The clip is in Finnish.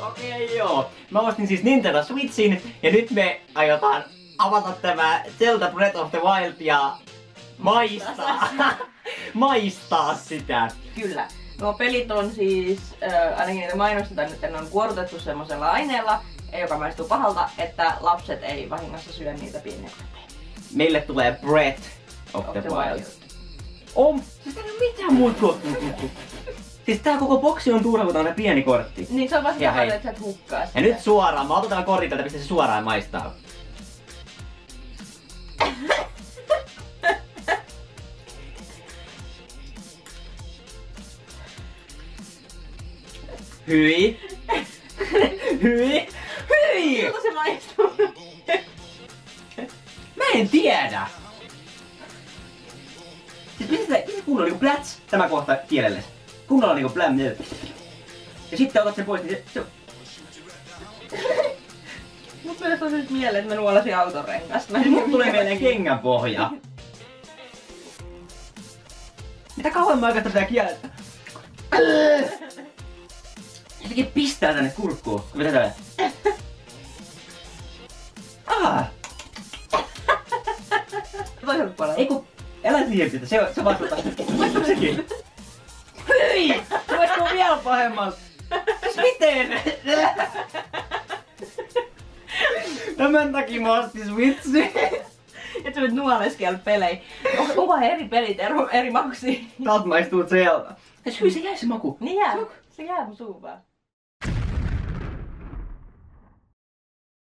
Okei, joo. Mä ostin siis Nintendo Switchin ja nyt me aiotaan avata tämä Zelda Breath of the Wild ja maistaa sitä. Kyllä. Nuo pelit on siis, ainakin niitä mainostetaan, että ne on kuorrutettu semmoisella aineella, joka maistuu pahalta, että lapset ei vahingossa syö niitä pieniä kortteja. Meille tulee Breath of the Wild. Siis täällä ei ole mitään muuta kuin siis tää koko boksi on turha, kun tää on pieni kortti. Niin se on vasta paljon, että sä et hukkaa sitä. Ja nyt suoraan, mä otan tämän kortin täältä, pistä se suoraan maistaa. Hyi! Hyi! Hyi! Miltä se maistuu? Mä en tiedä! Siis pistä kunnolla niinku plats tämä kohta kielelle. Kunnolla niinku pläm. Ja sitten otat sen pois, niin se... Mut myös on nyt mieleen, että mä nuolasin autonrengasta. Mut tulee mieleen kengänpohja. Mitä kauan mä oikeastaan pitää kielellä? Jotenkin pistää tänne kurkkuun. Mitä tää on? Toiselta puolella. Ei kun... Älä siihen pistä, se vastaa. Maistuu sekin? Hyi! Se maistuu vielä pahemmalta. Miten? Tämän takia mä ostin Switchi. Et sä nyt nuoleskella pelejä. Onko eri pelit eri mauksia? Täältä maistuu Zelda. Hyi, se jäi se maku. Niin jää. Se jää mun suun vaan.